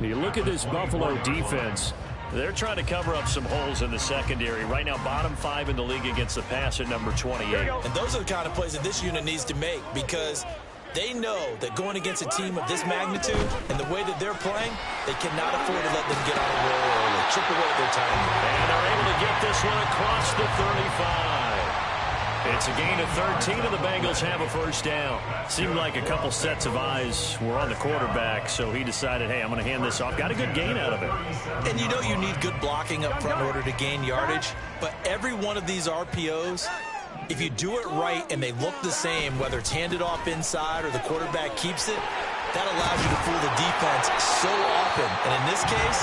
You look at this Buffalo defense. They're trying to cover up some holes in the secondary. Right now, bottom 5 in the league against the pass at number 28. And those are the kind of plays that this unit needs to make, because they know that going against a team of this magnitude and the way that they're playing, they cannot afford to let them get on a roll or chip away at their time. And they're able to get this one across the 35. It's a gain of 13, and the Bengals have a first down. Seemed like a couple sets of eyes were on the quarterback, so he decided, hey, I'm going to hand this off. Got a good gain out of it. And you know you need good blocking up front in order to gain yardage, but every one of these RPOs, if you do it right and they look the same, whether it's handed off inside or the quarterback keeps it, that allows you to fool the defense so often. And in this case,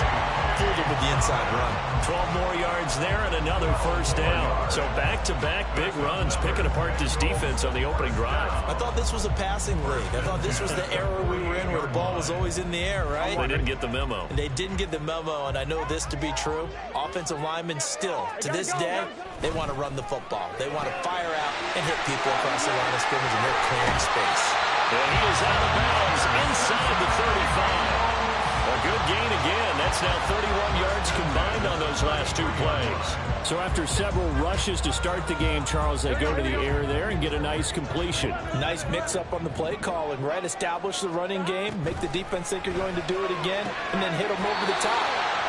fooled them with the inside run. 12 more yards there and another first down. So back-to-back big runs, picking apart this defense on the opening drive. I thought this was a passing league. I thought this was the era we were in where the ball was always in the air, right? They didn't get the memo. And they didn't get the memo, and I know this to be true. Offensive linemen still, to this day, they want to run the football. They want to fire out and hit people across the line of scrimmage, and they're clearing space. And he is out of bounds inside the 35. A good gain again. That's now 31 yards combined on those last 2 plays. So after several rushes to start the game, Charles, they go to the air there and get a nice completion. Nice mix-up on the play calling, right? Establish the running game, make the defense think you're going to do it again, and then hit them over the top.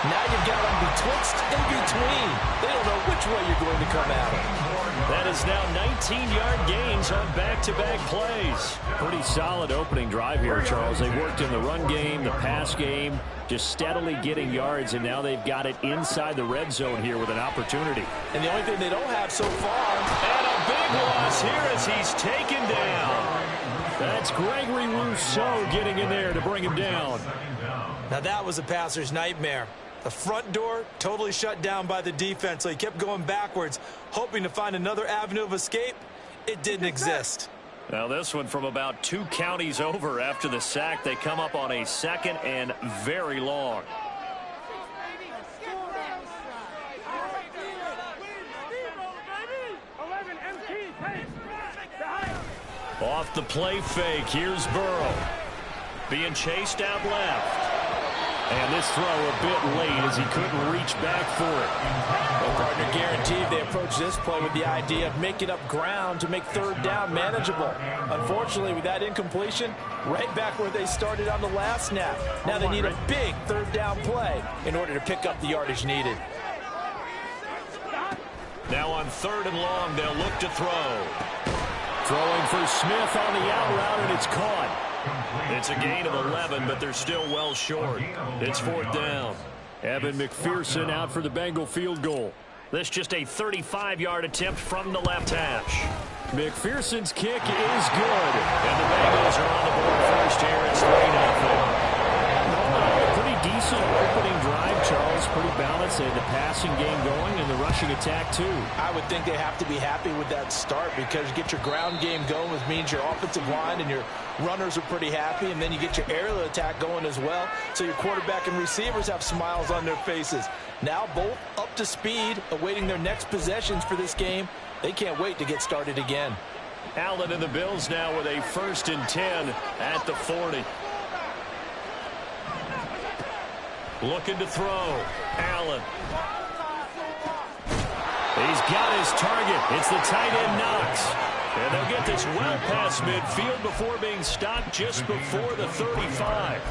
Now you've got them betwixt and between. They don't know which way you're going to come at them. That is now 19-yard gains on back-to-back plays. Pretty solid opening drive here, Charles. They worked in the run game, the pass game, just steadily getting yards, and now they've got it inside the red zone here with an opportunity. And the only thing they don't have so far, and a big loss here as he's taken down. That's Gregory Rousseau getting in there to bring him down. Now that was a passer's nightmare. The front door totally shut down by the defense, so he kept going backwards, hoping to find another avenue of escape. It didn't exist. Now this one from about 2 counties over after the sack. They come up on a second and very long. Off the play fake, here's Burrow. Being chased out left. And this throw a bit late as he couldn't reach back for it. Well, partner, guaranteed they approach this play with the idea of making up ground to make third down manageable. Unfortunately, with that incompletion, right back where they started on the last snap. Now they need a big third down play in order to pick up the yardage needed. Now on 3rd and long, they'll look to throw. Throwing for Smith on the out route, and it's caught. It's a gain of 11, but they're still well short. It's 4th down. Evan McPherson out for the Bengal field goal. This just a 35-yard attempt from the left hash. McPherson's kick is good. And the Bengals are on the board first here. It's 3-0. Pretty decent opening drive, Charles. Pretty balanced. They had the passing game going and the rushing attack, too. I would think they have to be happy with that start, because you get your ground game going, which means your offensive line and your runners are pretty happy, and then you get your aerial attack going as well, so your quarterback and receivers have smiles on their faces. Now both up to speed, awaiting their next possessions for this game. They can't wait to get started again. Allen and the Bills now with a 1st and 10 at the 40. Looking to throw. Allen. He's got his target. It's the tight end Knox. And they'll get this well past midfield before being stopped just before the 35.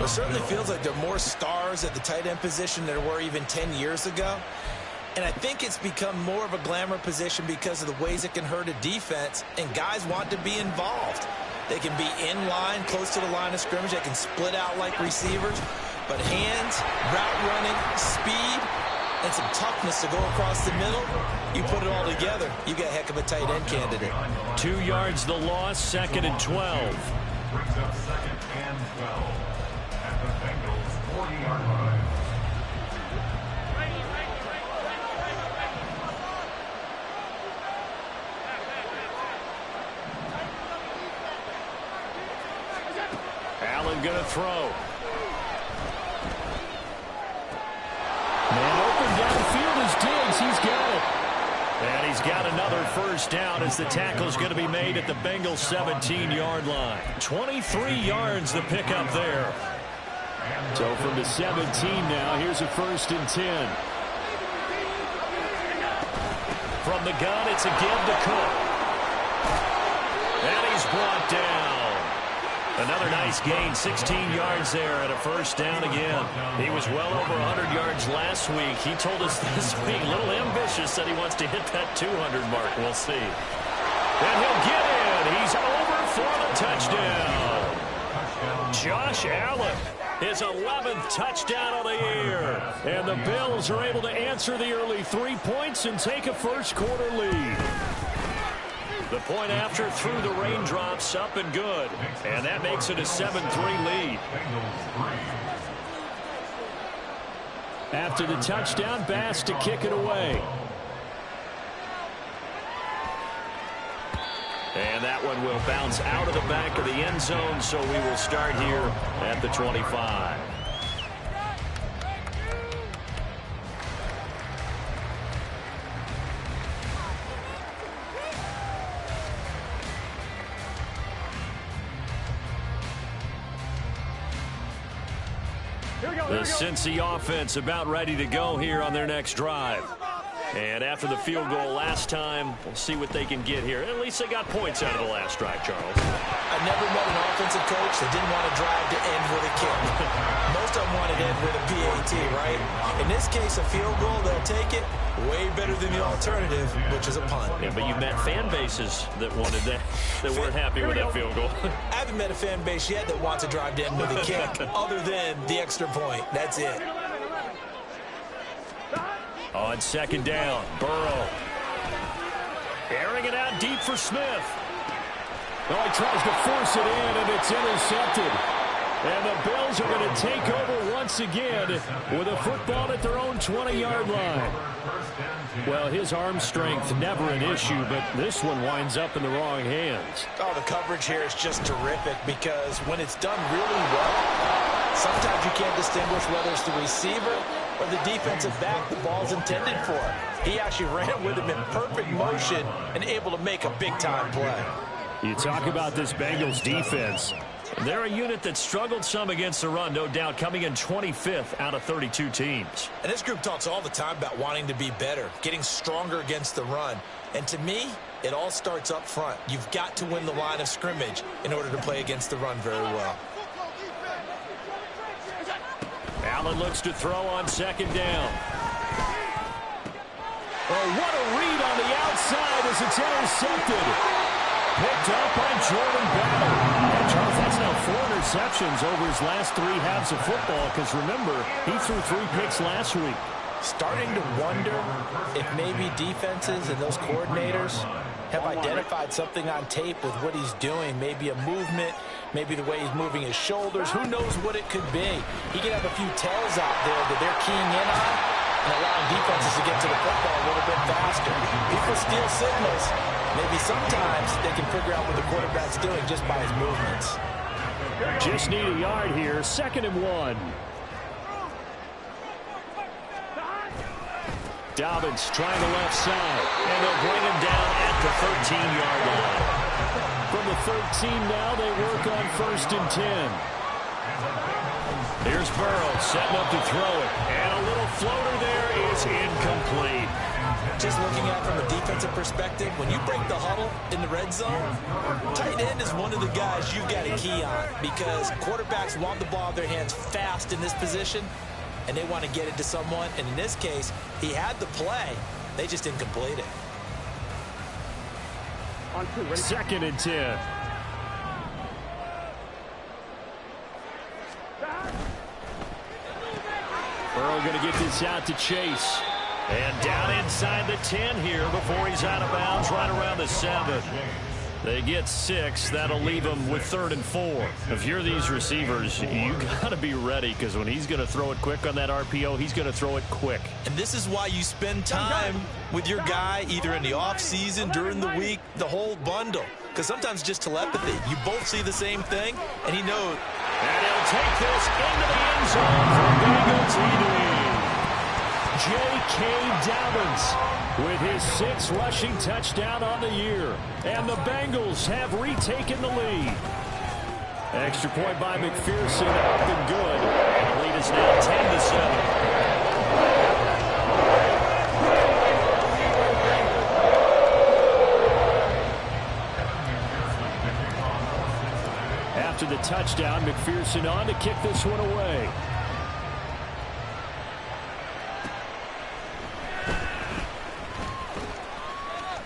It certainly feels like there are more stars at the tight end position than there were even 10 years ago. And I think it's become more of a glamour position because of the ways it can hurt a defense, and guys want to be involved. They can be in line, close to the line of scrimmage. They can split out like receivers. But hands, route running, speed, and some toughness to go across the middle, you put it all together, you got a heck of a tight end candidate. 2 yards the loss, 2nd and 12. Brings up 2nd and 12 at the Bengals 40-yard line. Allen gonna throw. Man open downfield is Diggs. He's got it. And he's got another first down as the tackle's going to be made at the Bengals 17-yard line. 23 yards the pickup there. So from the 17 now, here's a 1st and 10. From the gun, it's a give to Cook. And he's brought down. Another nice gain, 16 yards there and a 1st down again. He was well over 100 yards last week. He told us this week, a little ambitious, that he wants to hit that 200 mark. We'll see. And he'll get in. He's over for the touchdown. Josh Allen, his 11th touchdown of the year. And the Bills are able to answer the early 3 points and take a first-quarter lead. The point after through the raindrops, up and good. And that makes it a 7-3 lead. After the touchdown, Bass to kick it away. And that one will bounce out of the back of the end zone, so we will start here at the 25. The Cincy offense about ready to go here on their next drive. And after the field goal last time, we'll see what they can get here. At least they got points out of the last drive, Charles. I never met an offensive coach that didn't want to drive to end with a kick. Most of them want to end with a PAT, right? In this case, a field goal, they'll take it. Way better than the alternative, which is a punt. Yeah, but you met fan bases that wanted that weren't happy with that field goal. I haven't met a fan base yet that wants to drive to end with a kick, other than the extra point. That's it. On 2nd down, Burrow. Airing it out deep for Smith. Well, he tries to force it in, and it's intercepted. And the Bills are going to take over once again with a football at their own 20-yard line. Well, his arm strength, never an issue, but this one winds up in the wrong hands. Oh, the coverage here is just terrific because when it's done really well, sometimes you can't distinguish whether it's the receiver or the defensive back the ball's intended for. He actually ran with him in perfect motion and able to make a big-time play. You talk about this Bengals defense. They're a unit that struggled some against the run, no doubt, coming in 25th out of 32 teams. And this group talks all the time about wanting to be better, getting stronger against the run. And to me, it all starts up front. You've got to win the line of scrimmage in order to play against the run very well. Allen looks to throw on 2nd down. Oh, what a read on the outside as it's intercepted. Picked up by Jordan Battle. And Charles, that's now 4 interceptions over his last 3 halves of football, because remember, he threw 3 picks last week. Starting to wonder if maybe defenses and those coordinators have identified something on tape with what he's doing. Maybe a movement, maybe the way he's moving his shoulders. Who knows what it could be? He could have a few tells out there that they're keying in on and allowing defenses to get to the football a little bit faster. People steal signals. Maybe sometimes they can figure out what the quarterback's doing just by his movements. Just need a yard here. 2nd and 1. Dobbins trying the left side, and they'll bring him down at the 13-yard line. From the 13 now, they work on 1st and 10. Here's Burrow setting up to throw it, and a little floater there is incomplete. Just looking at it from a defensive perspective, when you break the huddle in the red zone, tight end is one of the guys you've got to key on because quarterbacks want the ball in their hands fast in this position, and they want to get it to someone. And in this case, he had the play. They just didn't complete it. 2nd and 10. Burrow going to get this out to Chase. And down inside the 10 here before he's out of bounds, right around the 7. They get 6. That'll leave them with 3rd and 4. If you're these receivers, you got to be ready because when he's going to throw it quick on that RPO, he's going to throw it quick. And this is why you spend time with your guy either in the offseason, during the week, the whole bundle. Because sometimes just telepathy. You both see the same thing, and he knows. And he'll take this into the end zone for Bengals leading. J.K. Dobbins with his 6th rushing touchdown on the year. And the Bengals have retaken the lead. Extra point by McPherson, up and good. And the lead touchdown. McPherson on to kick this one away.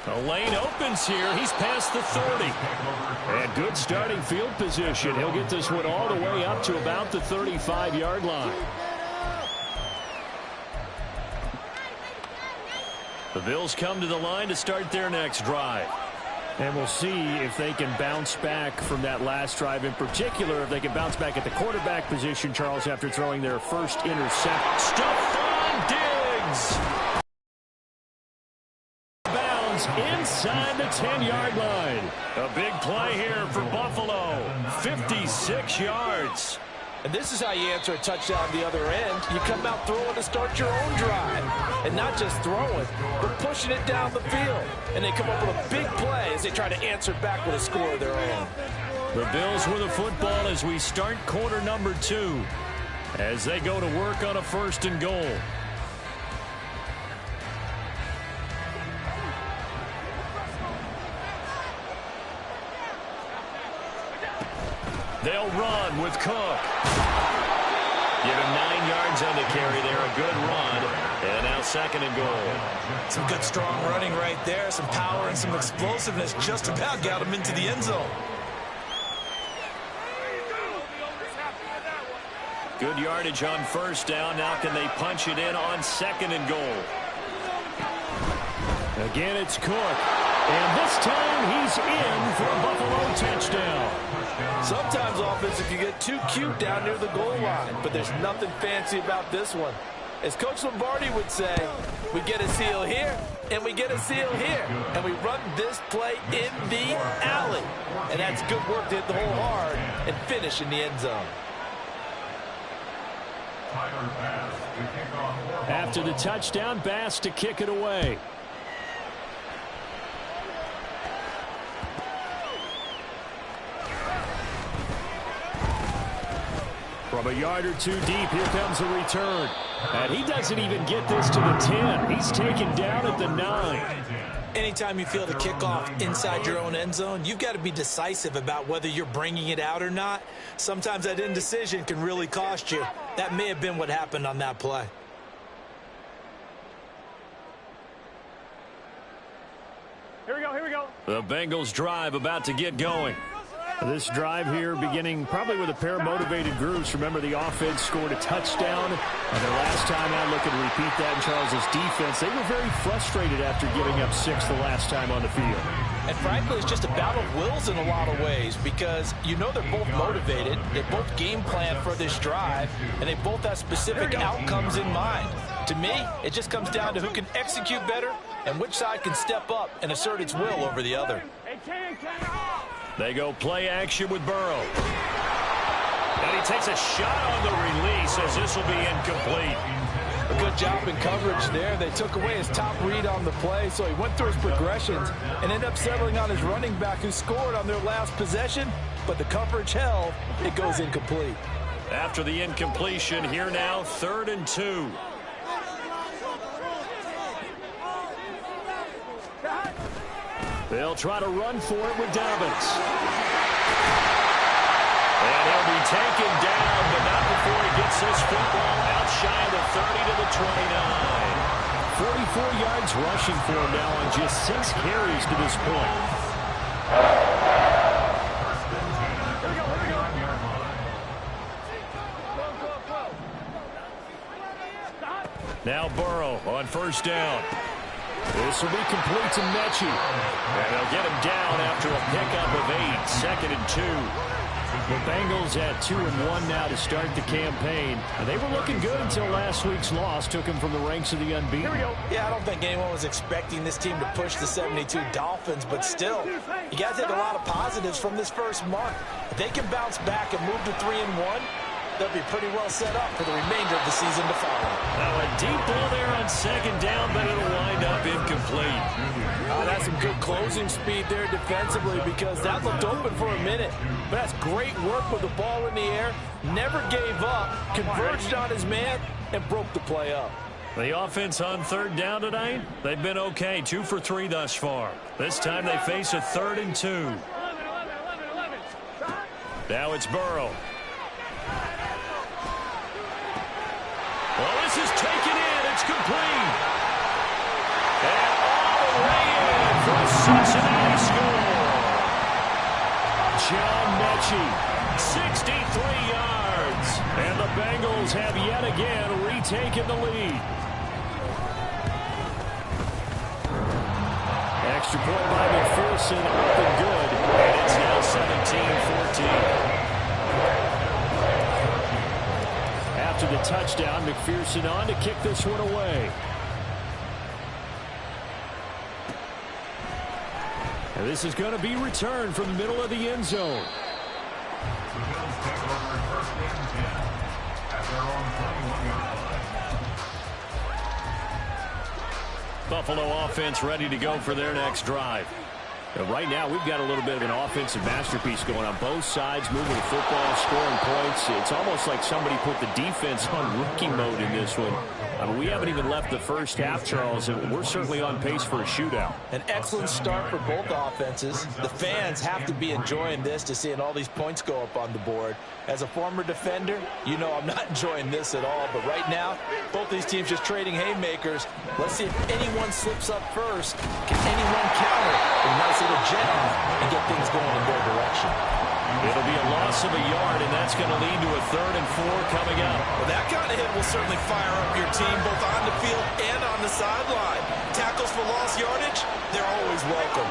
The lane opens here. He's past the 30. And good starting field position. He'll get this one all the way up to about the 35-yard line. The Bills come to the line to start their next drive. And we'll see if they can bounce back from that last drive, in particular, if they can bounce back at the quarterback position, Charles, after throwing their first interception. Stephon Diggs! Bounds inside the 10-yard line. A big play here for Buffalo. 56 yards. And this is how you answer a touchdown the other end. You come out throwing to start your own drive. And not just throwing, but pushing it down the field. And they come up with a big play as they try to answer back with a score of their own. The Bills with the football as we start quarter number 2. As they go to work on a 1st and goal. They'll run with Cook. Give him 9 yards on the carry there. A good run. And now 2nd and goal. Some good strong running right there. Some power and some explosiveness. Just about got him into the end zone. Good yardage on 1st down. Now can they punch it in on 2nd and goal? Again, it's Cook. And this time he's in for a Buffalo touchdown. Sometimes offense, if you get too cute down near the goal line, but there's nothing fancy about this one. As Coach Lombardi would say, we get a seal here, and we get a seal here, and we run this play in the alley. And that's good work to hit the hole hard and finish in the end zone. After the touchdown, Bass to kick it away. From a yard or 2 deep, here comes a return. And he doesn't even get this to the 10. He's taken down at the 9. Anytime you feel the kickoff inside your own end zone, you've got to be decisive about whether you're bringing it out or not. Sometimes that indecision can really cost you. That may have been what happened on that play. Here we go. The Bengals drive about to get going. This drive here beginning probably with a pair of motivated groups. Remember, the offense scored a touchdown. And their last time out, looking to repeat that in Charles's defense. They were very frustrated after giving up 6 the last time on the field. And frankly, it's just a battle of wills in a lot of ways because you know they're both motivated. They both game plan for this drive, and they both have specific outcomes in mind. To me, it just comes down to who can execute better and which side can step up and assert its will over the other. They go play action with Burrow. And he takes a shot on the release as this will be incomplete. A good job in coverage there. They took away his top read on the play, so he went through his progressions and ended up settling on his running back who scored on their last possession, but the coverage held. It goes incomplete. After the incompletion, here now, 3rd and 2. They'll try to run for it with Dobbins. And he'll be taken down, but not before he gets this football out shy of the 30 to the 29. 44 yards rushing for him now on just 6 carries to this point. Now Burrow on 1st down. This will be complete to Mechie. And they'll get him down after a pickup of 8. 2nd and 2. The Bengals at 2-1 now to start the campaign. And they were looking good until last week's loss took them from the ranks of the unbeaten. Yeah, I don't think anyone was expecting this team to push the 72 Dolphins, but still, you got to take a lot of positives from this first month. If they can bounce back and move to 3-1, they'll be pretty well set up for the remainder of the season to follow. Now a deep ball there on 2nd down, but it'll wind up incomplete. That's some good closing speed there defensively because that looked open for a minute. But that's great work with the ball in the air. Never gave up, converged on his man, and broke the play up. The offense on 3rd down tonight, they've been okay. 2 for 3 thus far. This time they face a 3rd and 2. Now it's Burrow. Well, this is taken in. It's complete. And all the way in for a Cincinnati score. John Mechie, 63 yards. And the Bengals have yet again retaken the lead. Extra point by McPherson, up and good. And it's now 17-14. After the touchdown, McPherson on to kick this one away. And this is going to be returned from the middle of the end zone. The Bills take over first and 10 at their own 21-yard line. Buffalo offense ready to go for their next drive. And right now, we've got a little bit of an offensive masterpiece going on both sides, moving the football, scoring points. It's almost like somebody put the defense on rookie mode in this one. I mean, we haven't even left the first half, Charles, and we're certainly on pace for a shootout. An excellent start for both offenses. The fans have to be enjoying this to seeing all these points go up on the board. As a former defender, you know I'm not enjoying this at all. But right now, both these teams just trading haymakers. Let's see if anyone slips up first. Can anyone counter a nice little jet and get things going in their direction? It'll be a loss of a yard, and that's going to lead to a 3rd and 4 coming up. Well, that kind of hit will certainly fire up your team both on the field and on the sideline. Tackles for lost yardage, they're always welcome.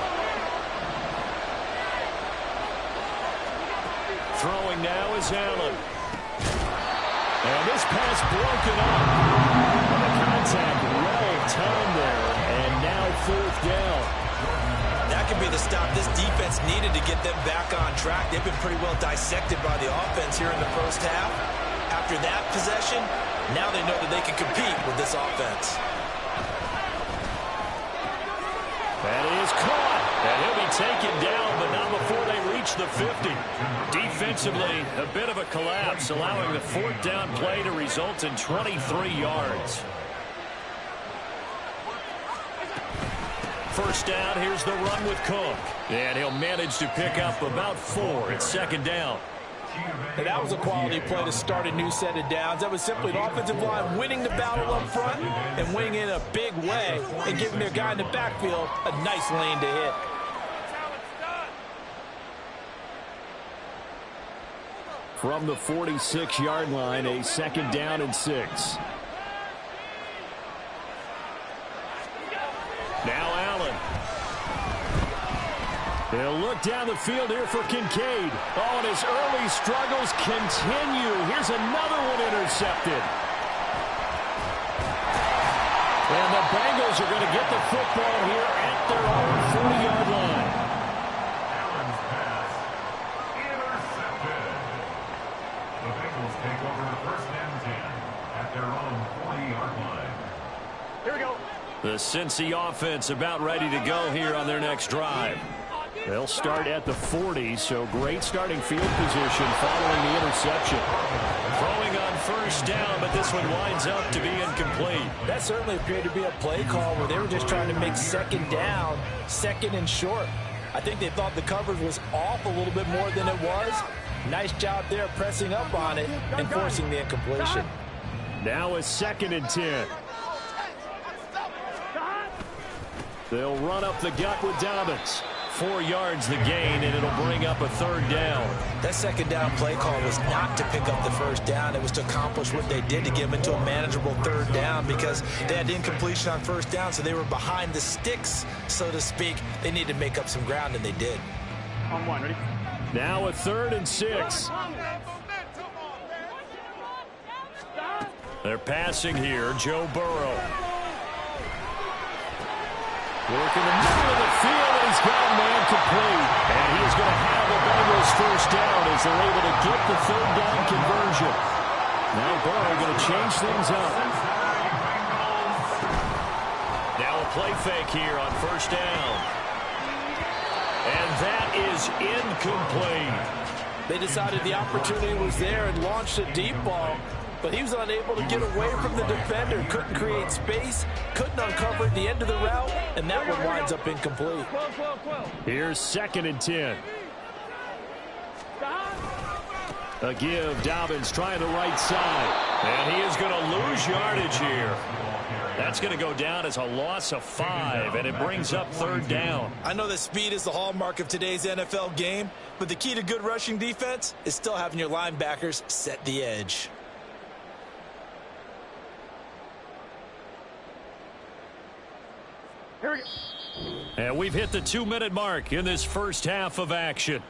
Throwing now is Allen. And this pass broken up. The contact well timed there, and now 4th down. That could be the stop this defense needed to get them back on track. They've been pretty well dissected by the offense here in the first half. After that possession, now they know that they can compete with this offense. That is caught. And he'll be taken down, but not before they reach the 50. Defensively, a bit of a collapse, allowing the 4th down play to result in 23 yards. First down, here's the run with Cook. And he'll manage to pick up about 4. It's 2nd down. And that was a quality play to start a new set of downs. That was simply an offensive line winning the battle up front and winning in a big way and giving their guy in the backfield a nice lane to hit. From the 46-yard line, a 2nd down and 6. Now Allen. He'll look down the field here for Kincaid. Oh, and his early struggles continue. Here's another one intercepted. And the Bengals are going to get the football here at their own 40-yard line. Allen's pass intercepted. The Bengals take over first and 10 at their own 40-yard line. Here we go. The Cincy offense about ready to go here on their next drive. They'll start at the 40, so great starting field position following the interception. Throwing on first down, but this one winds up to be incomplete. That certainly appeared to be a play call where they were just trying to make 2nd down, 2nd and short. I think they thought the coverage was off a little bit more than it was. Nice job there pressing up on it and forcing the incompletion. Now a 2nd and 10. They'll run up the gut with Dobbins. 4 yards the gain, and it'll bring up a 3rd down. That 2nd down play call was not to pick up the 1st down. It was to accomplish what they did to get them into a manageable 3rd down because they had incompletion on 1st down, so they were behind the sticks, so to speak. They needed to make up some ground, and they did. On 1, ready? Now a 3rd and 6. They're passing here, Joe Burrow. Working the middle of the field, and he's got a man complete. And he is going to have the Bengals first down as they're able to get the 3rd down conversion. Now Burrow going to change things up. Now a play fake here on first down. And that is incomplete. They decided the opportunity was there and launched a deep ball, but he was unable to get away from the defender, couldn't create space, couldn't uncover the end of the route, and that one winds up incomplete. Here's 2nd and 10. A give. Dobbins trying the right side. And he is going to lose yardage here. That's going to go down as a loss of 5, and it brings up 3rd down. I know that speed is the hallmark of today's NFL game, but the key to good rushing defense is still having your linebackers set the edge. Here we go. And we've hit the 2-minute mark in this first half of action.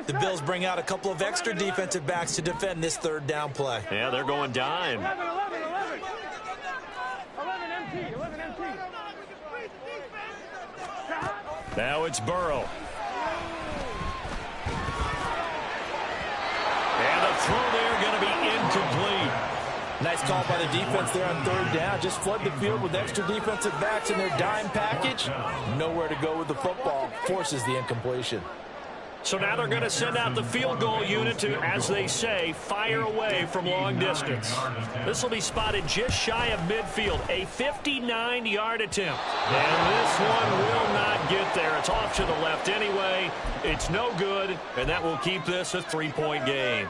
The Bills bring out a couple of extra defensive backs to defend this 3rd down play. Yeah, they're going dime. 11 MT. Now it's Burrow. And the throw there going to be incomplete. Nice call by the defense there on 3rd down. Just flood the field with extra defensive backs in their dime package. Nowhere to go with the football. Forces the incompletion. So now they're going to send out the field goal unit to, as they say, fire away from long distance. This will be spotted just shy of midfield, a 59-yard attempt. And this one will not get there. It's off to the left anyway. It's no good, and that will keep this a 3-point game.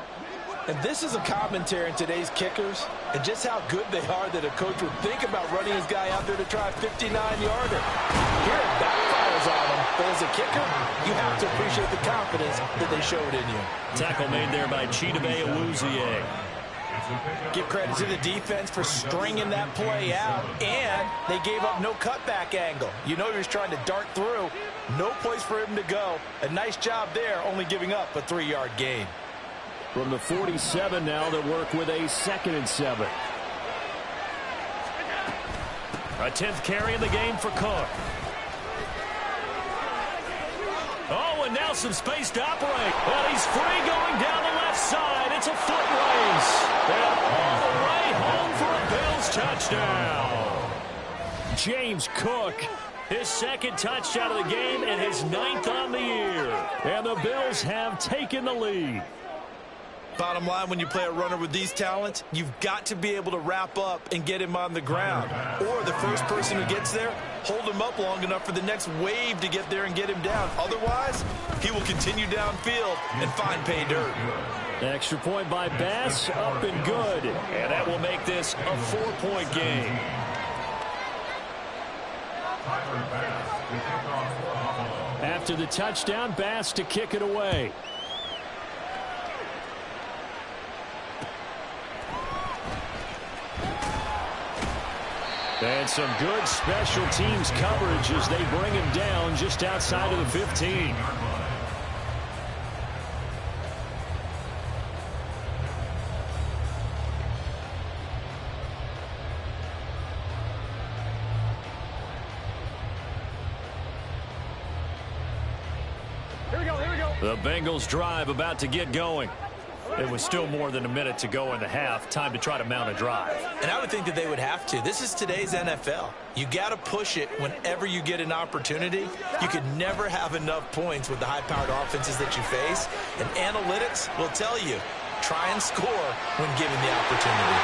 And this is a commentary in today's kickers and just how good they are that a coach would think about running his guy out there to try a 59-yarder. Here it backfires on him, but as a kicker, you have to appreciate the confidence that they showed in you. Tackle made there by Chidobe Awuzie. Give credit to the defense for stringing that play out, and they gave up no cutback angle. You know he was trying to dart through. No place for him to go. A nice job there, only giving up a 3-yard gain. From the 47 now, they work with a 2nd and 7. A 10th carry in the game for Cook. Oh, and now some space to operate. Well, he's free going down the left side. It's a foot race. And all the way home for a Bills touchdown. James Cook, his 2nd touchdown of the game and his 9th on the year. And the Bills have taken the lead. Bottom line, when you play a runner with these talents, you've got to be able to wrap up and get him on the ground. Or the first person who gets there, hold him up long enough for the next wave to get there and get him down. Otherwise, he will continue downfield and find pay dirt. Extra point by Bass, up and good. And that will make this a 4-point game. After the touchdown, Bass to kick it away. And some good special teams coverage as they bring him down just outside of the 15. Here we go. The Bengals drive about to get going. It was still more than a minute to go in the half. Time to try to mount a drive. And I would think that they would have to. This is today's NFL. You got to push it whenever you get an opportunity. You could never have enough points with the high-powered offenses that you face. And analytics will tell you, try and score when given the opportunity.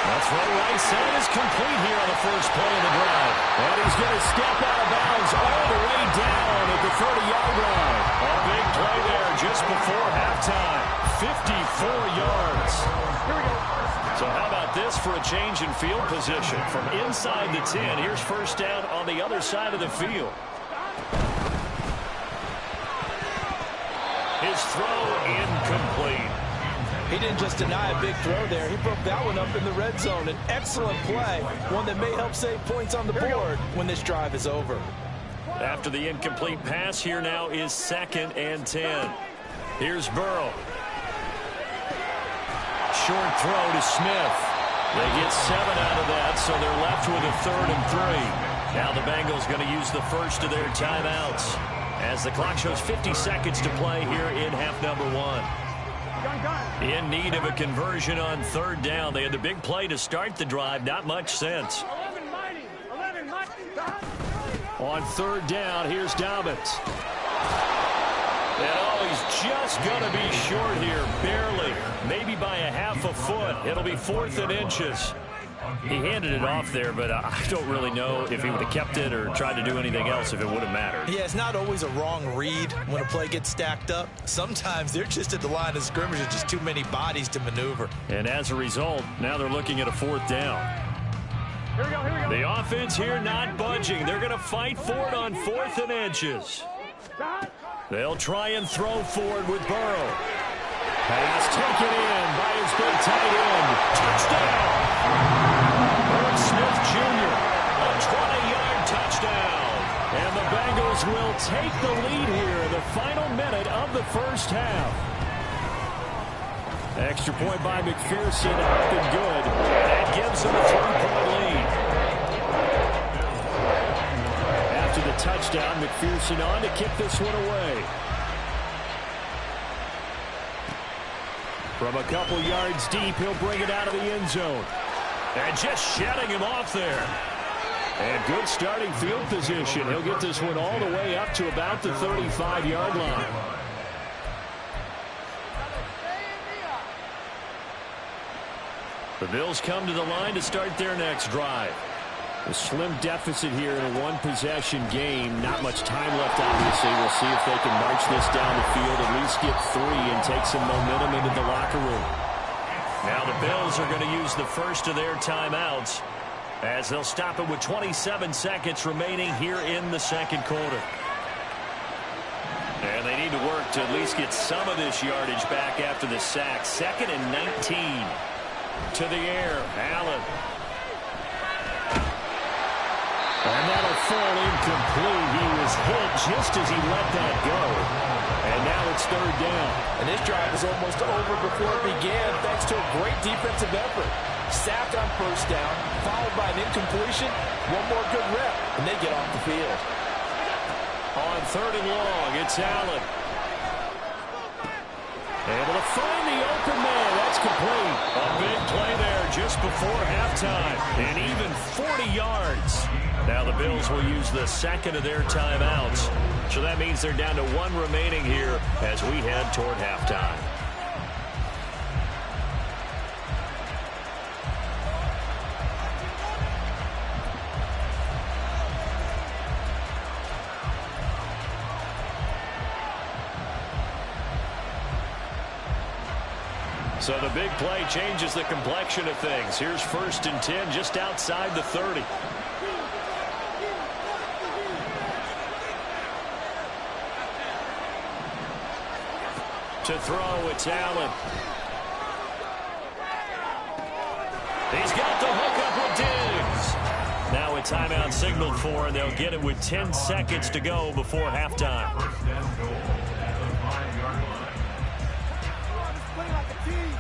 That's right side is complete here on the first play of the drive. And he's going to step out of bounds all the way down at the 30-yard line. A big play there just before halftime. 54 yards. Here we go. So how about this for a change in field position? From inside the 10, here's first down on the other side of the field. His throw incomplete. He didn't just deny a big throw there. He broke that one up in the red zone. An excellent play, one that may help save points on the board when this drive is over. After the incomplete pass, here now is 2nd and 10. Here's Burrow. Short throw to Smith. They get 7 out of that, so they're left with a 3rd and 3. Now the Bengals going to use the first of their timeouts as the clock shows 50 seconds to play here in half number 1. In need of a conversion on 3rd down. They had the big play to start the drive. Not much sense. 11 mighty. On 3rd down, here's Dobbins. And oh, he's just going to be short here, barely. Maybe by a half a foot. It'll be 4th and inches. He handed it off there, but I don't really know if he would have kept it or tried to do anything else if it would have mattered. Yeah, it's not always a wrong read when a play gets stacked up. Sometimes they're just at the line of scrimmage and just too many bodies to maneuver. And as a result, now they're looking at a 4th down. Here we go, here we go. The offense here not budging. They're going to fight for it on 4th and inches. They'll try and throw forward with Burrow. Pass taken in by his big tight end. Touchdown! Irv Smith Jr., a 20-yard touchdown. And the Bengals will take the lead here in the final minute of the first half. Extra point by McPherson, up and good. That gives them a 3-point lead. After the touchdown, McPherson on to kick this one away. From a couple yards deep, he'll bring it out of the end zone. And just shedding him off there. And good starting field position. He'll get this one all the way up to about the 35-yard line. The Bills come to the line to start their next drive. A slim deficit here in a one-possession game. Not much time left, obviously. We'll see if they can march this down the field, at least get 3, and take some momentum into the locker room. Now the Bills are going to use the first of their timeouts as they'll stop it with 27 seconds remaining here in the second quarter. And they need to work to at least get some of this yardage back after the sack. 2nd and 19. To the air, Allen. And that'll fall incomplete. He was hit just as he let that go. And now it's 3rd down. And this drive is almost over before it began thanks to a great defensive effort. Sack on 1st down, followed by an incompletion. One more good rep, and they get off the field. On 3rd and long, it's Allen. Able to find the open man. That's complete. A big play there just before halftime. And even 40 yards. Now the Bills will use the second of their timeouts. So that means they're down to 1 remaining here as we head toward halftime. So the big play changes the complexion of things. Here's 1st and 10 just outside the 30. To throw, it's Allen. He's got the hook up with Diggs. Now a timeout signaled for, and they'll get it with 10 seconds to go before halftime. 1st and goal at the 5-yard line. Play like a team.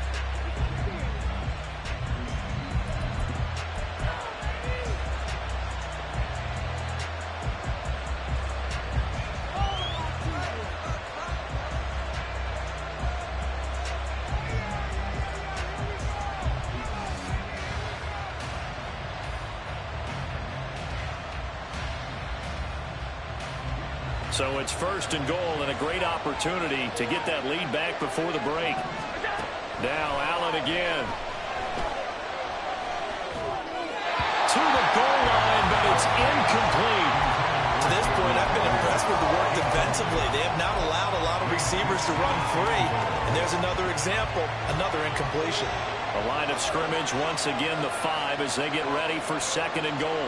So it's 1st and goal and a great opportunity to get that lead back before the break. Now Allen again. To the goal line, but it's incomplete. To this point, I've been impressed with the work defensively. They have not allowed a lot of receivers to run free. And there's another example, another incompletion. The line of scrimmage, once again, the 5 as they get ready for 2nd and goal.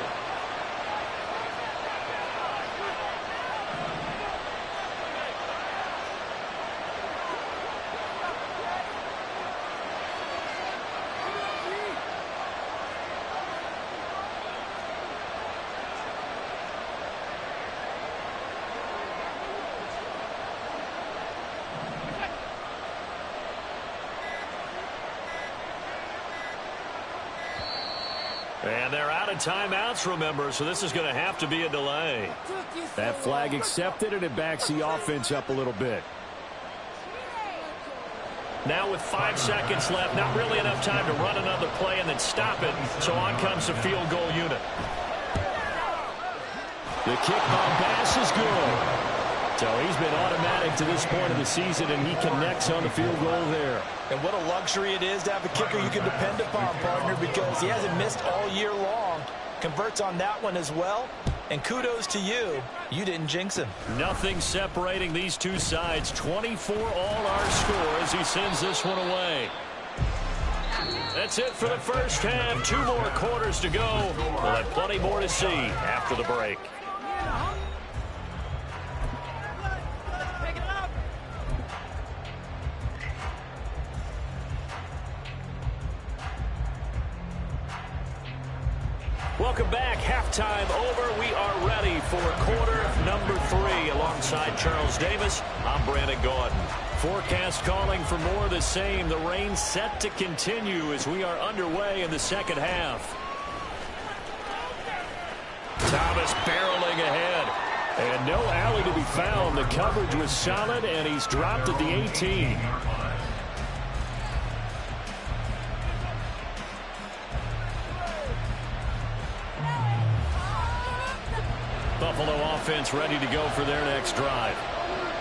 And they're out of timeouts, remember, so this is going to have to be a delay. That flag accepted, and it backs the offense up a little bit. Now with 5 seconds left, not really enough time to run another play and then stop it, so on comes the field goal unit. The kick on pass is good. So he's been automatic to this point of the season, and he connects on the field goal there. And what a luxury it is to have a kicker you can depend upon, partner, because he hasn't missed all year long. Converts on that one as well. And kudos to you. You didn't jinx him. Nothing separating these two sides. 24 all our score as he sends this one away. That's it for the first half. 2 more quarters to go. We'll have plenty more to see after the break. Welcome back. Halftime over. We are ready for quarter number 3. Alongside Charles Davis, I'm Brandon Gaudin. Forecast calling for more of the same. The rain set to continue as we are underway in the second half. Thomas barreling ahead. And no alley to be found. The coverage was solid, and he's dropped at the 18. Buffalo offense ready to go for their next drive.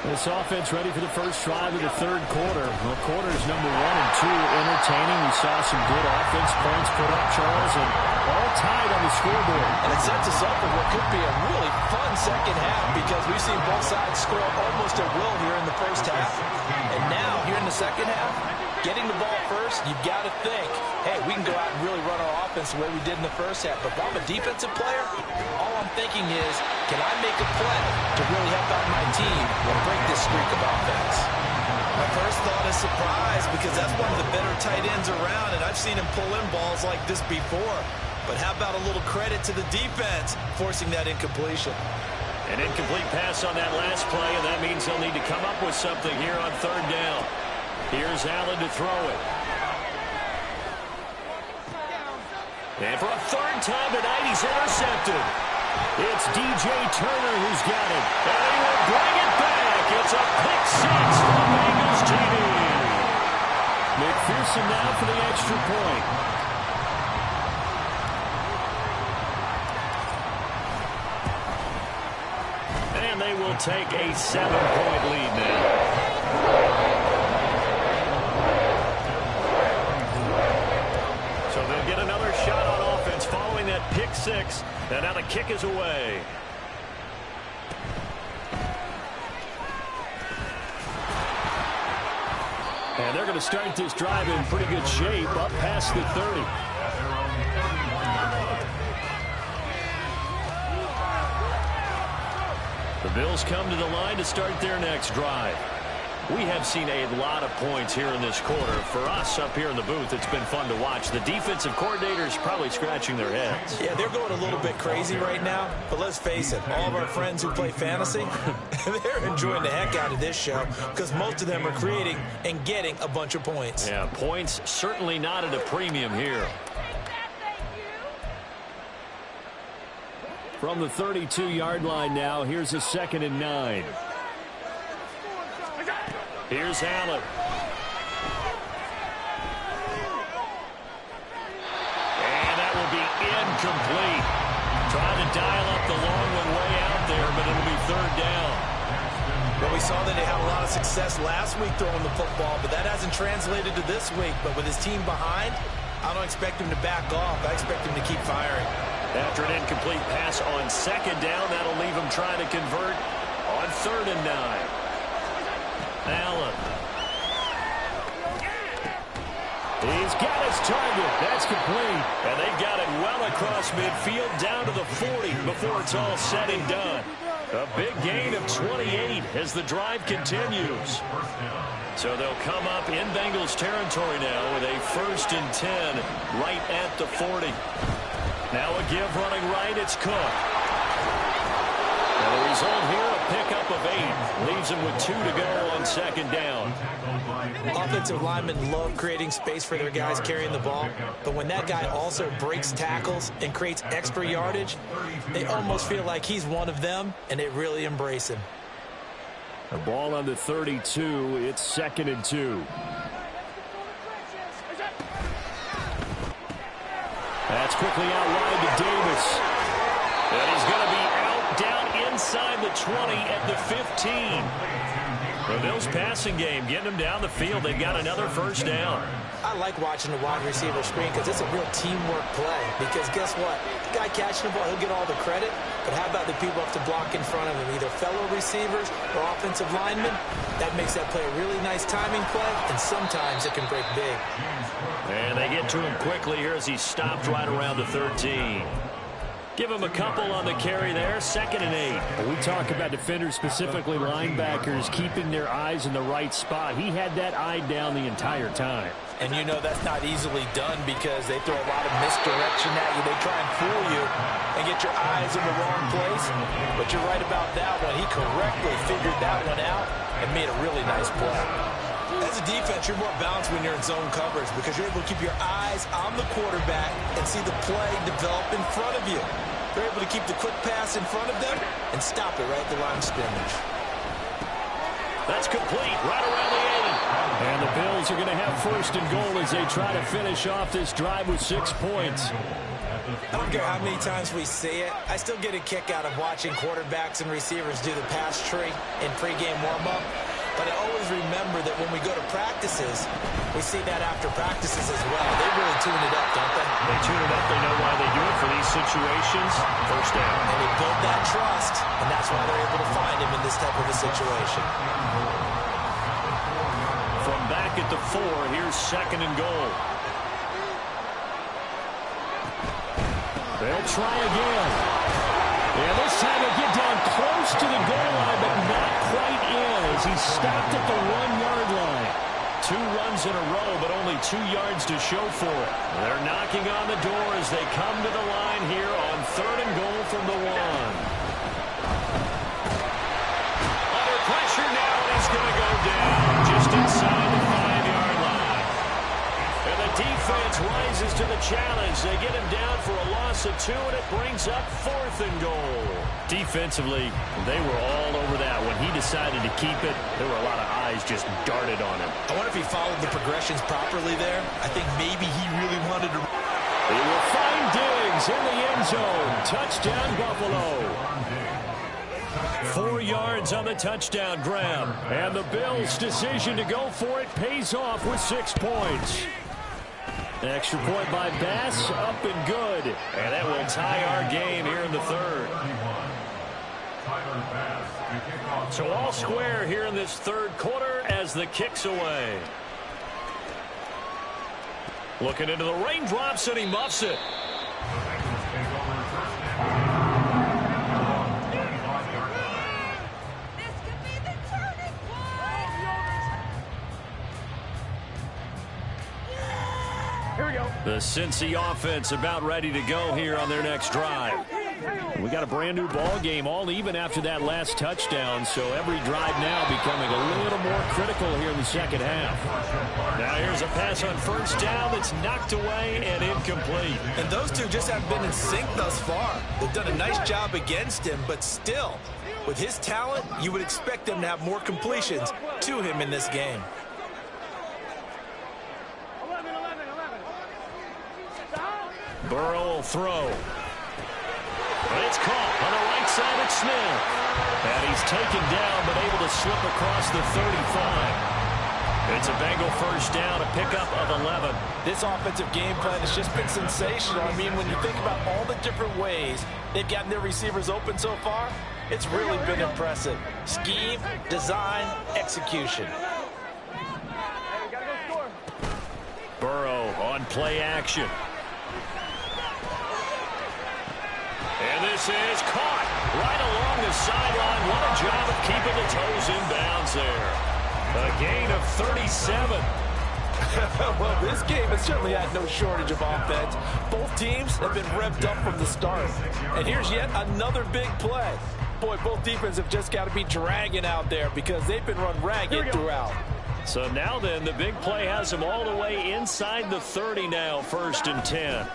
This offense ready for the first drive of the third quarter. Well, quarters number 1 and 2 entertaining. We saw some good offense points put up, Charles, and all tied on the scoreboard. And it sets us up for what could be a really fun second half because we've seen both sides score almost at will here in the first half. And now, here in the second half, getting the ball first, you've got to think, hey, we can go out and really run our offense the way we did in the first half. But if I'm a defensive player, all I'm thinking is, can I make a play to really help out my team and break this streak of offense? My first thought is surprise because that's one of the better tight ends around, and I've seen him pull in balls like this before. But how about a little credit to the defense forcing that incompletion? An incomplete pass on that last play, and that means he'll need to come up with something here on third down. Here's Allen to throw it. And for a third time tonight, he's intercepted. It's DJ Turner who's got it. And he will bring it back. It's a pick 6 for the Bengals TD. McPherson now for the extra point. And they will take a 7-point lead now. So they'll get another shot on offense following that pick 6. And now the kick is away. And they're going to start this drive in pretty good shape up past the 30. The Bills come to the line to start their next drive. We have seen a lot of points here in this quarter. For us up here in the booth, it's been fun to watch. The defensive coordinators probably scratching their heads. Yeah, they're going a little bit crazy right now. But let's face it, all of our friends who play fantasy, they're enjoying the heck out of this show because most of them are creating and getting a bunch of points. Yeah, points certainly not at a premium here. From the 32-yard line now, here's a 2nd and 9. Here's Allen. And that will be incomplete. Trying to dial up the long one way out there, but it'll be third down. Well, we saw that they had a lot of success last week throwing the football, but that hasn't translated to this week. But with his team behind, I don't expect him to back off. I expect him to keep firing. After an incomplete pass on 2nd down, that'll leave him trying to convert on 3rd and 9. Allen. He's got his target. That's complete. And they got it well across midfield down to the 40 before it's all said and done. A big gain of 28 as the drive continues. So they'll come up in Bengals territory now with a 1st and 10 right at the 40. Now a give running right. It's Cook. And the result here, a pickup of 8. Leaves him with 2 to go on 2nd down. Offensive linemen love creating space for their guys carrying the ball, but when that guy also breaks tackles and creates extra yardage, they almost feel like he's one of them, and they really embrace him. The ball on the 32. It's 2nd and 2. That's quickly out wide to Davis. And he's going to be out down inside the 20 at the 15. The Bills passing game, getting them down the field. They've got another first down. I like watching the wide receiver screen because it's a real teamwork play. Because guess what? The guy catching the ball, he'll get all the credit. But how about the people up to block in front of him, either fellow receivers or offensive linemen? That makes that play a really nice timing play, and sometimes it can break big. And they get to him quickly here as he stopped right around the 13. Give him a couple on the carry there, 2nd and 8. We talk about defenders, specifically linebackers, keeping their eyes in the right spot. He had that eye down the entire time. And you know that's not easily done because they throw a lot of misdirection at you. They try and fool you and get your eyes in the wrong place. But you're right about that one. He correctly figured that one out and made a really nice play. As a defense, you're more balanced when you're in zone coverage because you're able to keep your eyes on the quarterback and see the play develop in front of you. You're able to keep the quick pass in front of them and stop it right at the line of scrimmage. That's complete right around the 80. And the Bills are going to have 1st and goal as they try to finish off this drive with 6 points. I don't care how many times we see it. I still get a kick out of watching quarterbacks and receivers do the pass tree in pregame warm-up. But I always remember that when we go to practices, we see that after practices as well. They really tune it up, don't they? They tune it up. They know why they do it for these situations. First down. And they build that trust, and that's why they're able to find him in this type of a situation. From back at the 4, here's 2nd and goal. They'll try again. Yeah, this time he'll get down close to the goal line, but not quite in as he stopped at the 1-yard line. 2 runs in a row, but only 2 yards to show for it. They're knocking on the door as they come to the line here on 3rd and goal from the 1. Under pressure now, and he's going to go down just inside the 5-yard line. And the defense rises to the challenge. They get him down for a loss of 2, and it brings up 4th and goal. Defensively, they were all over that. When he decided to keep it, there were a lot of eyes just darted on him. I wonder if he followed the progressions properly there. I think maybe he really wanted to. He will find Diggs in the end zone. Touchdown, Buffalo. 4 yards on the touchdown grab. And the Bills' decision to go for it pays off with 6 points. Extra point by Bass, up and good. And that will tie our game here in the 3rd. So all square here in this 3rd quarter as the kick's away. Looking into the raindrops, and he muffs it. Here we go. The Cincy offense about ready to go here on their next drive. We got a brand new ball game, all even after that last touchdown, so every drive now becoming a little more critical here in the 2nd half. Now here's a pass on 1st down that's knocked away and incomplete. And those two just haven't been in sync thus far. They've done a nice job against him, but still, with his talent, you would expect them to have more completions to him in this game. 11. Stop. Burrow will throw. But it's caught on the right side of Smith. And he's taken down, but able to slip across the 35. It's a Bengal first down, a pickup of 11. This offensive game plan has just been sensational. I mean, when you think about all the different ways they've gotten their receivers open so far, it's really been impressive. Scheme, design, execution. Hey, we gotta go score. Burrow on play action. And this is caught right along the sideline. What a job of keeping the toes in bounds there. A gain of 37. Well, this game has certainly had no shortage of offense. Both teams have been revved up from the start. And here's yet another big play. Boy, both defenses have just got to be dragging out there because they've been run ragged throughout. So now then, the big play has them all the way inside the 30 now, 1st and 10.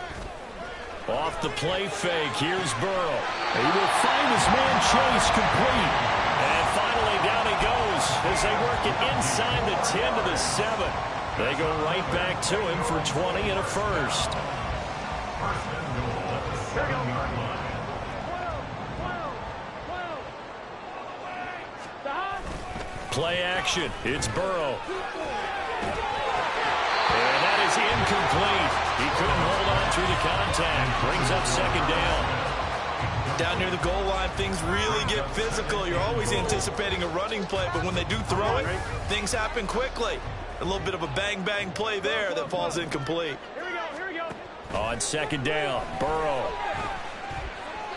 Off the play fake, here's Burrow. He will find his man Chase complete. And finally down he goes as they work it inside the 10 to the 7. They go right back to him for 20 and a first. Here we go. 12. Play action. It's Burrow. And that is incomplete. He couldn't hold on through the contact. Brings up second down. Down near the goal line, things really get physical. You're always anticipating a running play, but when they do throw it, things happen quickly. A little bit of a bang-bang play there that falls incomplete. Here we go. On second down, Burrow.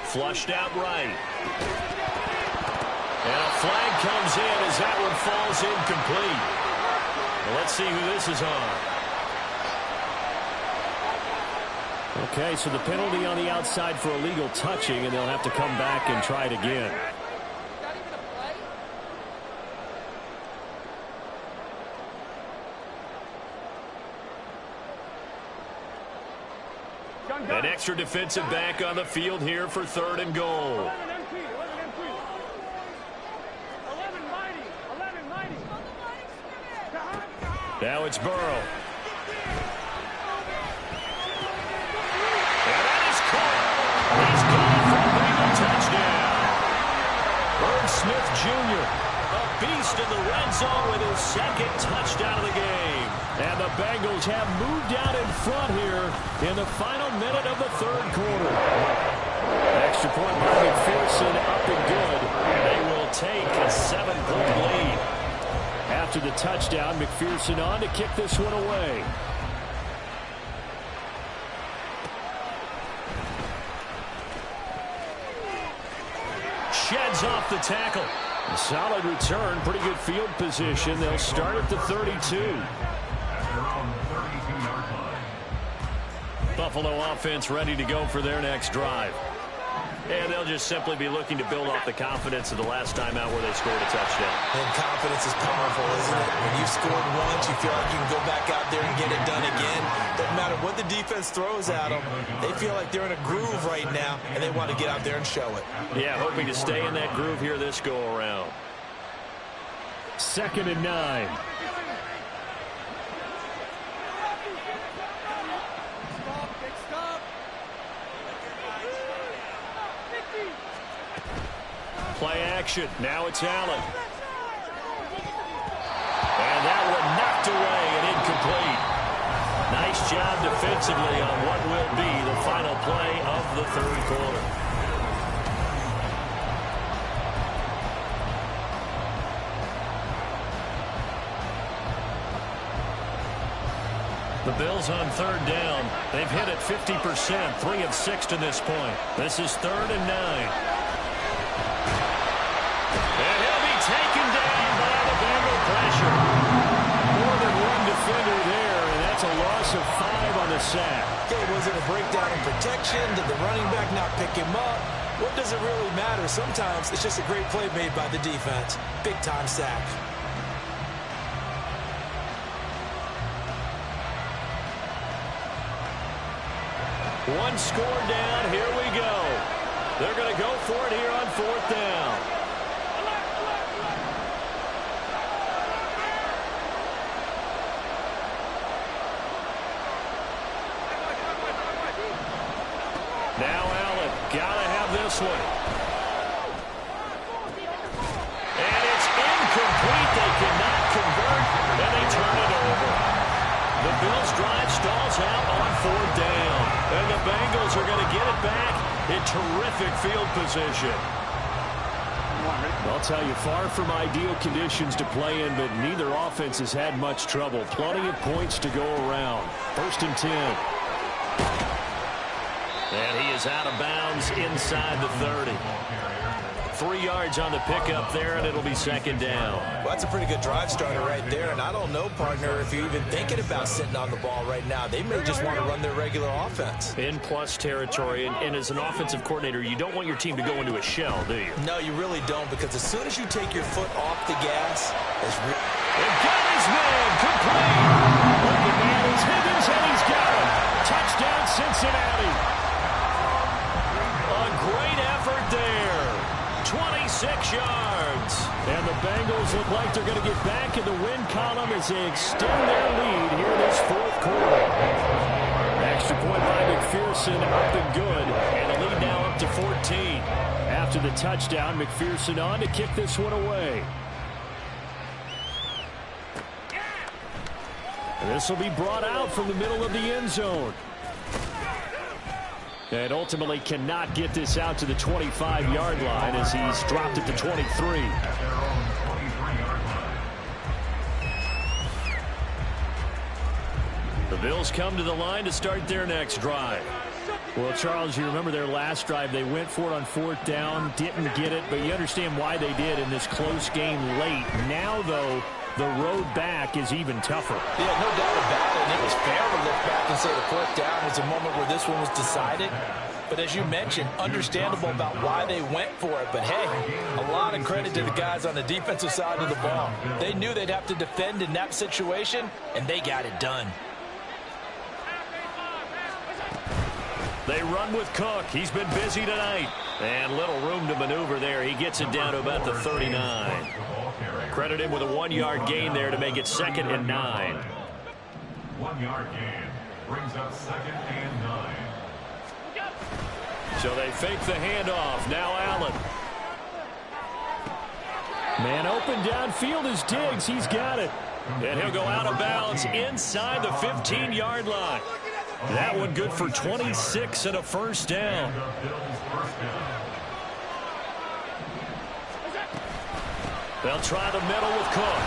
Flushed out right. And a flag comes in as that one falls incomplete. Well, let's see who this is on. Okay, so the penalty on the outside for illegal touching, and they'll have to come back and try it again. An extra defensive back on the field here for 3rd and goal. 11 mighty. Now it's Burrow. And that is caught. He's gone for a Bengal touchdown. Irv Smith Jr., a beast in the red zone with his 2nd touchdown of the game. And the Bengals have moved out in front here in the final minute of the 3rd quarter. Extra point by McPherson, up and good. They will take a 7-point lead. After the touchdown, McPherson on to kick this one away. Sheds off the tackle. A solid return, pretty good field position. They'll start at the 32. Buffalo offense ready to go for their next drive. And they'll just simply be looking to build off the confidence of the last time out where they scored a touchdown. And confidence is powerful, isn't it? When you've scored once, you feel like you can go back out there and get it done again. Doesn't matter what the defense throws at them. They feel like they're in a groove right now, and they want to get out there and show it. Yeah, hoping to stay in that groove here this go-around. 2nd and 9. Play action. Now it's Allen. And that one knocked away and incomplete. Nice job defensively on what will be the final play of the 3rd quarter. The Bills on 3rd down. They've hit it 50%, 3 of 6 to this point. This is 3rd and 9. And he'll be taken down by the Bengal pressure. More than one defender there, and that's a loss of 5 on the sack. Okay, was it a breakdown in protection? Did the running back not pick him up? What does it really matter? Sometimes it's just a great play made by the defense. Big-time sack. One score down. Here we go. They're going to go for it here on 4th down. Now Allen, gotta have this one. And it's incomplete. They cannot convert, and they turn it over. The Bills drive stalls out on 4th down. And the Bengals are going to get it back in terrific field position. I'll tell you, far from ideal conditions to play in, but neither offense has had much trouble. Plenty of points to go around. 1st and 10. And he is out of bounds inside the 30. 3 yards on the pickup there, and it'll be 2nd down. Well, that's a pretty good drive starter right there. And I don't know, partner, if you're even thinking about sitting on the ball right now. They may just want to run their regular offense. In plus territory, and as an offensive coordinator, you don't want your team to go into a shell, do you? No, you really don't, because as soon as you take your foot off the gas, and got his man complete. Looking man is Higgins, and he's got him. Touchdown, Cincinnati. A great effort there. 26 yards. And the Bengals look like they're going to get back in the win column as they extend their lead here in this 4th quarter. Extra point by McPherson, up and good. And the lead now up to 14. After the touchdown, McPherson on to kick this one away. This will be brought out from the middle of the end zone. And ultimately cannot get this out to the 25-yard line as he's dropped at the 23. The Bills come to the line to start their next drive. Well, Charles, you remember their last drive. They went for it on 4th down, didn't get it, but you understand why they did in this close game late. Now, though, the road back is even tougher. Yeah, no doubt about it. And it was fair to look back and say the 4th down was a moment where this one was decided. But as you mentioned, understandable about why they went for it. But, hey, a lot of credit to the guys on the defensive side of the ball. They knew they'd have to defend in that situation, and they got it done. They run with Cook. He's been busy tonight. And little room to maneuver there. He gets it down to about the 39. Credit him with a 1-yard gain there to make it 2nd and 9. 1-yard gain brings up 2nd and 9. So they fake the handoff. Now Allen. Man open downfield is Diggs. He's got it. And he'll go out of bounds inside the 15-yard line. That one good for 26 and a first down. They'll try the middle with Cook.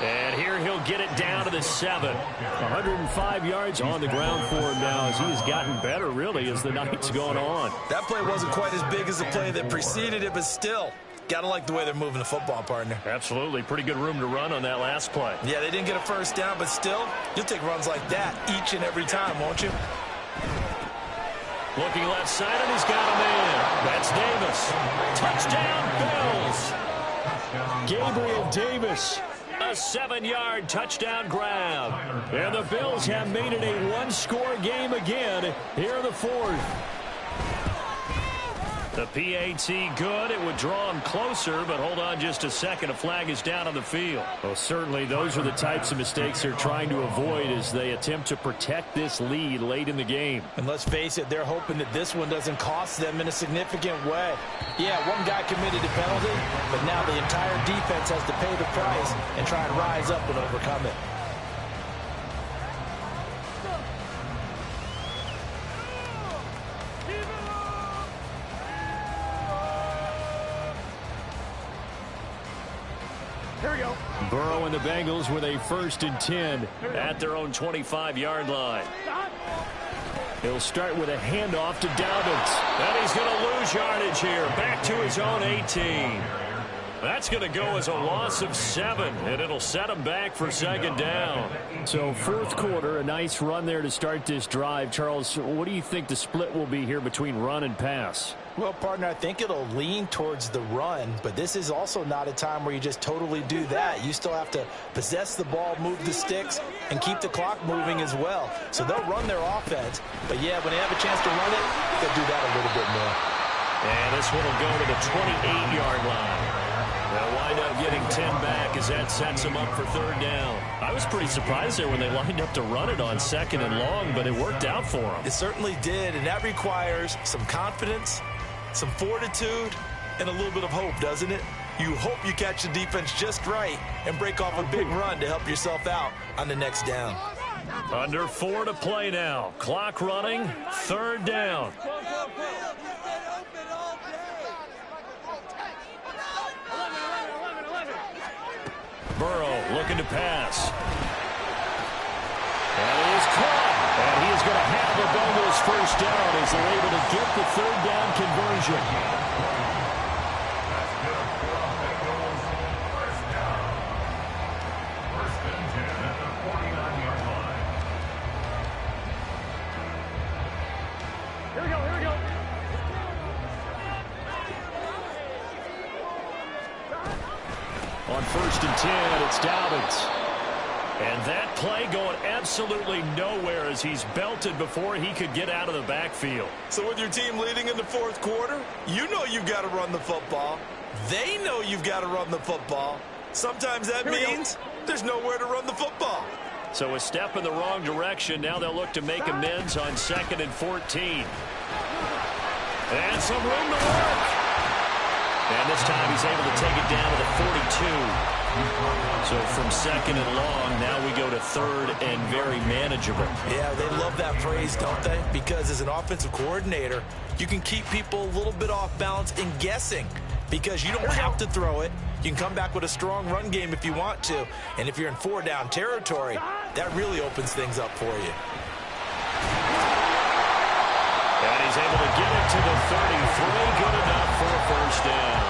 And here he'll get it down to the 7. 105 yards on the ground for him now as he has gotten better, really, as the night's gone on. That play wasn't quite as big as the play that preceded it, but still, got to like the way they're moving the football, partner. Absolutely. Pretty good room to run on that last play. Yeah, they didn't get a first down, but still, you'll take runs like that each and every time, won't you? Looking left side, and he's got a man. That's Davis. Touchdown, Bills. Gabriel Davis. A 7-yard touchdown grab. And the Bills have made it a one-score game again here in the 4th. The PAT good. It would draw him closer, but hold on just a second. A flag is down on the field. Well, certainly those are the types of mistakes they're trying to avoid as they attempt to protect this lead late in the game. And let's face it, they're hoping that this one doesn't cost them in a significant way. Yeah, one guy committed a penalty, but now the entire defense has to pay the price and try and rise up and overcome it. Here we go. Burrow and the Bengals with a 1st and 10 at their own 25-yard line. He'll start with a handoff to Dobbins. And he's going to lose yardage here. Back to his own 18. That's going to go as a loss of 7, and it'll set him back for 2nd down. So 4th quarter, a nice run there to start this drive. Charles, what do you think the split will be here between run and pass? Well, partner, I think it'll lean towards the run, but this is also not a time where you just totally do that. You still have to possess the ball, move the sticks, and keep the clock moving as well. So they'll run their offense, but yeah, when they have a chance to run it, they'll do that a little bit more. And this one will go to the 28-yard line. They'll wind up getting 10 back as that sets them up for 3rd down. I was pretty surprised there when they lined up to run it on 2nd and long, but it worked out for them. It certainly did, and that requires some confidence, some fortitude, and a little bit of hope, doesn't it? You hope you catch the defense just right and break off a big run to help yourself out on the next down. Under 4 to play now. Clock running, 3rd down. Burrow looking to pass. And he is caught. And he is going to have the Bengals 1st down as they're able to get the 3rd down conversion. Here we go. Here we go. On 1st and 10, it's Dobbins. And that play going absolutely nowhere as he's belted before he could get out of the backfield. So with your team leading in the 4th quarter, you know you've got to run the football. They know you've got to run the football. Sometimes that means there's nowhere to run the football. So a step in the wrong direction. Now they'll look to make amends on 2nd and 14. And some room to work. And this time he's able to take it down to the 42. So from 2nd and long, now we go to third and very manageable. Yeah, they love that phrase, don't they? Because as an offensive coordinator, you can keep people a little bit off balance and guessing because you don't have to throw it. You can come back with a strong run game if you want to. And if you're in 4-down territory, that really opens things up for you. And he's able to get it to the 33. Good enough for a first down.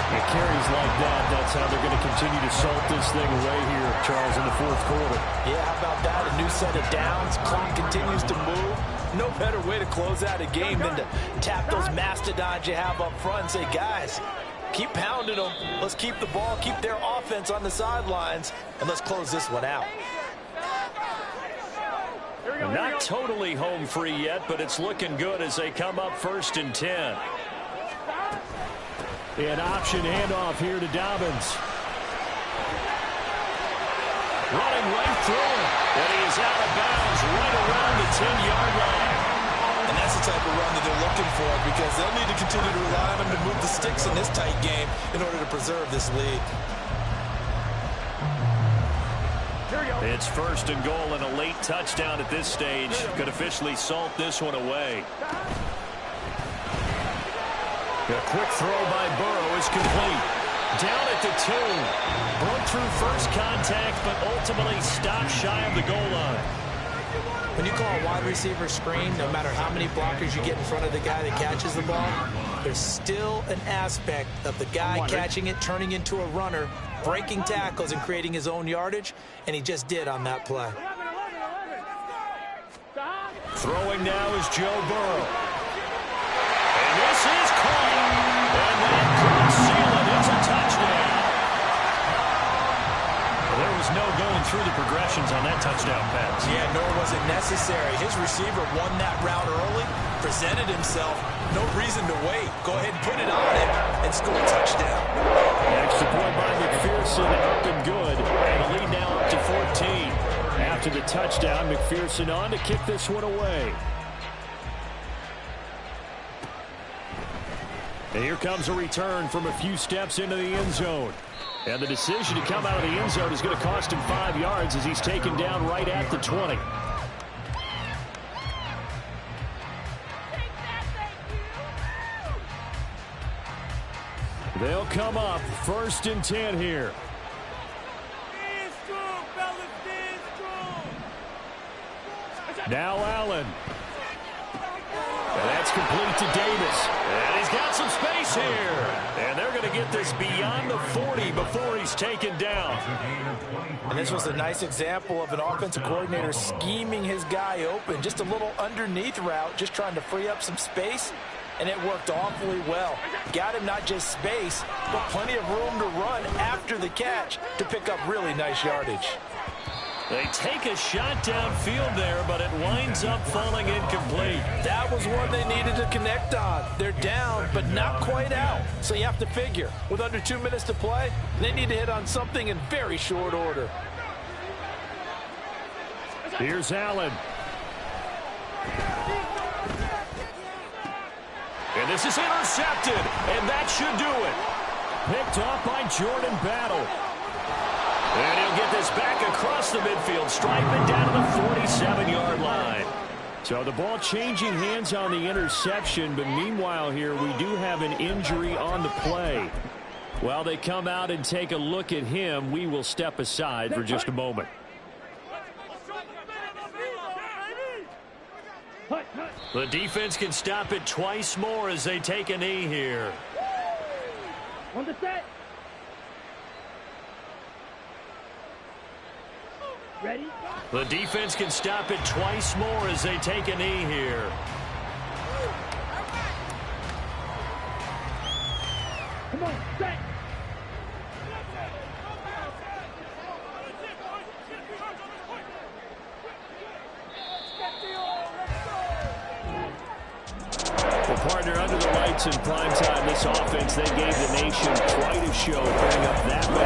It carries like that. That's how they're going to continue to salt this thing away here, Charles, in the fourth quarter. Yeah, how about that? A new set of downs. Clock continues to move. No better way to close out a game than to tap those mastodons you have up front and say, guys, keep pounding them. Let's keep the ball, keep their offense on the sidelines, and let's close this one out. Not totally home free yet, but it's looking good as they come up 1st and 10. An option handoff here to Dobbins. Running right through him. And he is out of bounds right around the 10-yard line. And that's the type of run that they're looking for because they'll need to continue to rely on him to move the sticks in this tight game in order to preserve this lead. It's 1st and goal and a late touchdown at this stage. Could officially salt this one away. A quick throw by Burrow is complete. Down at the 2. Broke through first contact, but ultimately stopped shy of the goal line. When you call a wide receiver screen, no matter how many blockers you get in front of the guy that catches the ball, there's still an aspect of the guy catching it, turning into a runner, breaking tackles and creating his own yardage, and he just did on that play. Throwing now is Joe Burrow. And this is caught. And that could seal it. It's a touchdown. There was no going through the progressions on that touchdown pass. Yeah, nor was it necessary. His receiver won that route early, presented himself. No reason to wait. Go ahead and put it on him and score a touchdown. Extra point by McPherson, up and good. And a lead now up to 14. After the touchdown, McPherson on to kick this one away. And here comes a return from a few steps into the end zone. And the decision to come out of the end zone is going to cost him 5 yards as he's taken down right at the 20. They'll come up 1st and 10 here. Now Allen. And that's complete to Davis. And he's got some space here. And they're going to get this beyond the 40 before he's taken down. And this was a nice example of an offensive coordinator scheming his guy open. Just a little underneath route, just trying to free up some space. And it worked awfully well. Got him not just space, but plenty of room to run after the catch to pick up really nice yardage. They take a shot downfield there, but it winds up falling incomplete. That was one they needed to connect on. They're down, but not quite out. So you have to figure, with under 2 minutes to play, they need to hit on something in very short order. Here's Allen. And this is intercepted, and that should do it. Picked off by Jordan Battle. And he'll get this back across the midfield stripe and down to the 47-yard line. So the ball changing hands on the interception, but meanwhile here we do have an injury on the play. While they come out and take a look at him, we will step aside for just a moment. The defense can stop it twice more as they take a knee here. On the set. Ready? The defense can stop it twice more as they take a knee here. Come on, set. Well, partner, under the lights in primetime, this offense, they gave the nation quite a show, putting up that